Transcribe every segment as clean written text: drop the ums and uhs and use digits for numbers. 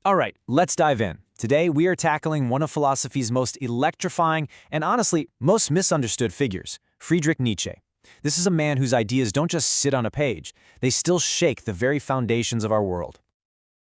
All right, let's dive in. Today, we are tackling one of philosophy's most electrifying and honestly, most misunderstood figures, Friedrich Nietzsche. This is a man whose ideas don't just sit on a page, they still shake the very foundations of our world.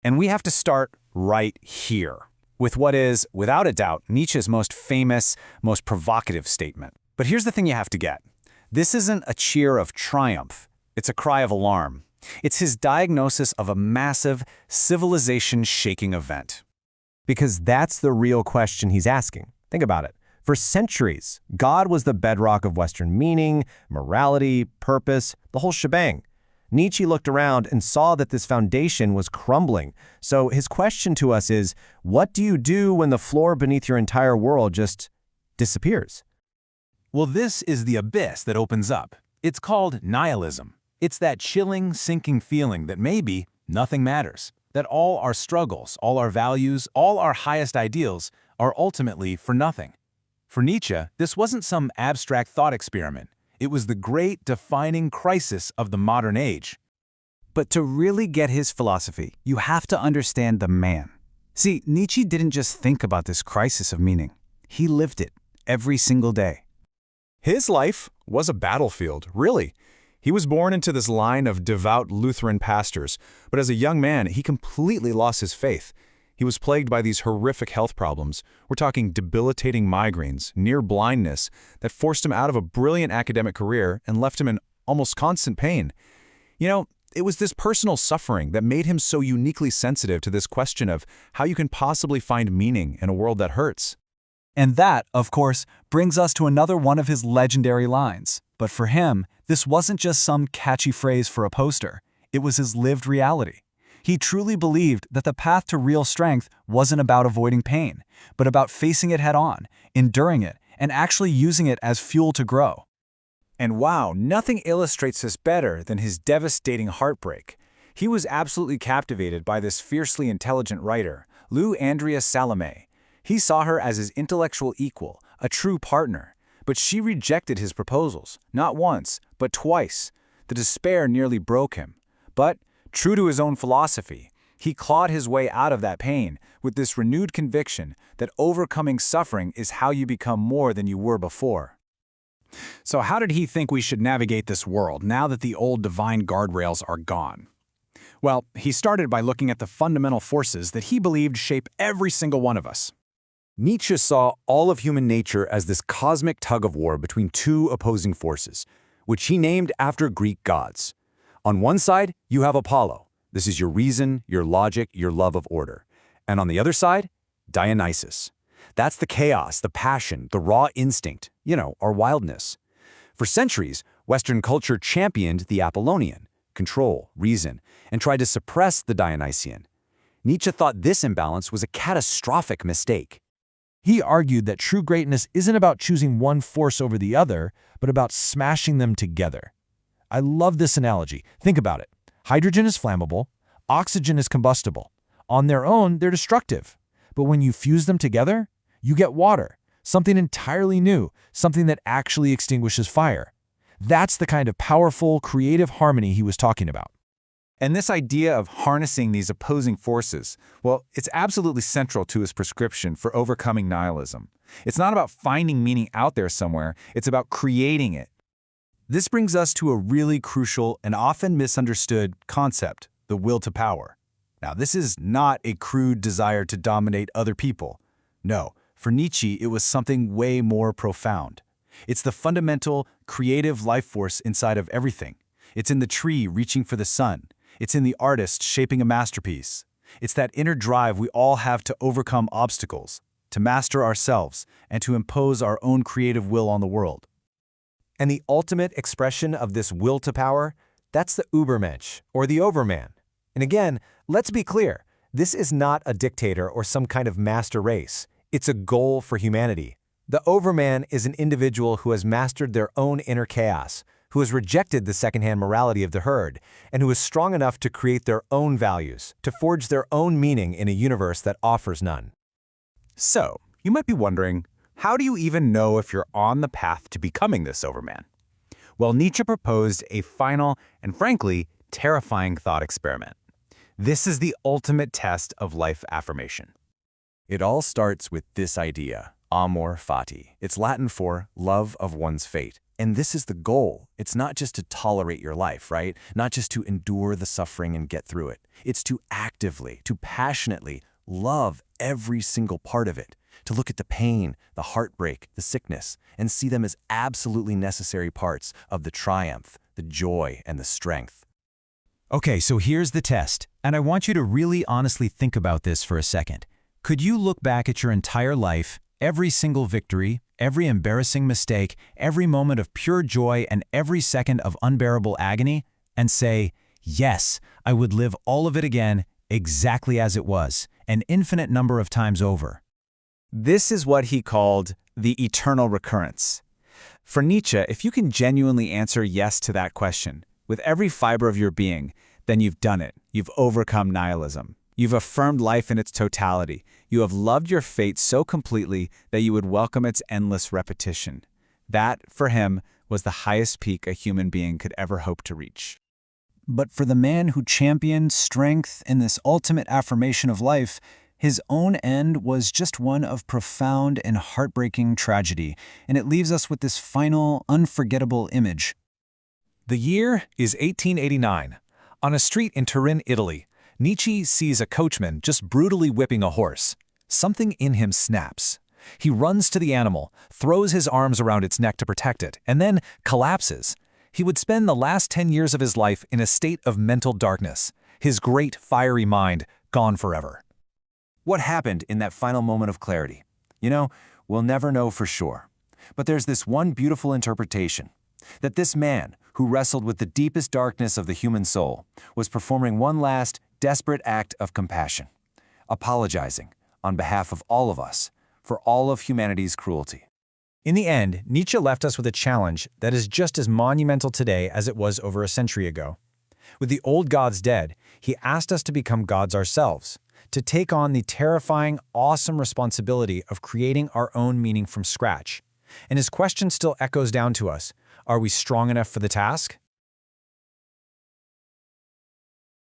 And we have to start right here, with what is, without a doubt, Nietzsche's most famous, most provocative statement. But here's the thing you have to get. This isn't a cheer of triumph. It's a cry of alarm. It's his diagnosis of a massive, civilization-shaking event. Because that's the real question he's asking. Think about it. For centuries, God was the bedrock of Western meaning, morality, purpose, the whole shebang. Nietzsche looked around and saw that this foundation was crumbling. So his question to us is, what do you do when the floor beneath your entire world just disappears? Well, this is the abyss that opens up. It's called nihilism. It's that chilling, sinking feeling that maybe nothing matters, that all our struggles, all our values, all our highest ideals are ultimately for nothing. For Nietzsche, this wasn't some abstract thought experiment. It was the great defining crisis of the modern age. But to really get his philosophy, you have to understand the man. See, Nietzsche didn't just think about this crisis of meaning. He lived it every single day. His life was a battlefield, really. He was born into this line of devout Lutheran pastors, but as a young man, he completely lost his faith. He was plagued by these horrific health problems. We're talking debilitating migraines, near blindness, that forced him out of a brilliant academic career and left him in almost constant pain. You know, it was this personal suffering that made him so uniquely sensitive to this question of how you can possibly find meaning in a world that hurts. And that, of course, brings us to another one of his legendary lines. But for him, this wasn't just some catchy phrase for a poster. It was his lived reality. He truly believed that the path to real strength wasn't about avoiding pain, but about facing it head-on, enduring it, and actually using it as fuel to grow. And wow, nothing illustrates this better than his devastating heartbreak. He was absolutely captivated by this fiercely intelligent writer, Lou Andrea Salome. He saw her as his intellectual equal, a true partner. But she rejected his proposals, not once, but twice. The despair nearly broke him. But, true to his own philosophy, he clawed his way out of that pain with this renewed conviction that overcoming suffering is how you become more than you were before. So how did he think we should navigate this world now that the old divine guardrails are gone? Well, he started by looking at the fundamental forces that he believed shape every single one of us. Nietzsche saw all of human nature as this cosmic tug-of-war between two opposing forces, which he named after Greek gods. On one side, you have Apollo. This is your reason, your logic, your love of order. And on the other side, Dionysus. That's the chaos, the passion, the raw instinct, our wildness. For centuries, Western culture championed the Apollonian, control, reason, and tried to suppress the Dionysian. Nietzsche thought this imbalance was a catastrophic mistake. He argued that true greatness isn't about choosing one force over the other, but about smashing them together. I love this analogy. Think about it. Hydrogen is flammable, oxygen is combustible. On their own, they're destructive. But when you fuse them together, you get water, something entirely new, something that actually extinguishes fire. That's the kind of powerful, creative harmony he was talking about. And this idea of harnessing these opposing forces, well, it's absolutely central to his prescription for overcoming nihilism. It's not about finding meaning out there somewhere, it's about creating it. This brings us to a really crucial and often misunderstood concept, the will to power. Now, this is not a crude desire to dominate other people. No, for Nietzsche, it was something way more profound. It's the fundamental, creative life force inside of everything. It's in the tree reaching for the sun. It's in the artist shaping a masterpiece. It's that inner drive we all have to overcome obstacles, to master ourselves, and to impose our own creative will on the world. And the ultimate expression of this will to power, that's the Übermensch, or the Overman. And again, let's be clear, this is not a dictator or some kind of master race. It's a goal for humanity. The Overman is an individual who has mastered their own inner chaos, who has rejected the secondhand morality of the herd, and who is strong enough to create their own values, to forge their own meaning in a universe that offers none. So, you might be wondering, how do you even know if you're on the path to becoming this Overman? Well, Nietzsche proposed a final and frankly, terrifying thought experiment. This is the ultimate test of life affirmation. It all starts with this idea, amor fati. It's Latin for love of one's fate. And this is the goal. It's not just to tolerate your life, right? Not just to endure the suffering and get through it. It's to actively, to passionately love every single part of it. To look at the pain, the heartbreak, the sickness, and see them as absolutely necessary parts of the triumph, the joy, and the strength. Okay, so here's the test, and I want you to really honestly think about this for a second. Could you look back at your entire life, every single victory, every embarrassing mistake, every moment of pure joy, and every second of unbearable agony, and say, yes, I would live all of it again exactly as it was, an infinite number of times over? This is what he called the eternal recurrence. For Nietzsche, if you can genuinely answer yes to that question, with every fiber of your being, then you've done it. You've overcome nihilism. You've affirmed life in its totality. You have loved your fate so completely that you would welcome its endless repetition. That, for him, was the highest peak a human being could ever hope to reach. But for the man who championed strength in this ultimate affirmation of life, his own end was just one of profound and heartbreaking tragedy, and it leaves us with this final, unforgettable image. The year is 1889. On a street in Turin, Italy, Nietzsche sees a coachman just brutally whipping a horse. Something in him snaps. He runs to the animal, throws his arms around its neck to protect it, and then collapses. He would spend the last 10 years of his life in a state of mental darkness, his great fiery mind gone forever. What happened in that final moment of clarity? You know, we'll never know for sure. But there's this one beautiful interpretation, that this man, who wrestled with the deepest darkness of the human soul, was performing one last, desperate act of compassion, apologizing on behalf of all of us for all of humanity's cruelty. In the end, Nietzsche left us with a challenge that is just as monumental today as it was over a century ago. With the old gods dead, he asked us to become gods ourselves, to take on the terrifying, awesome responsibility of creating our own meaning from scratch. And his question still echoes down to us. Are we strong enough for the task?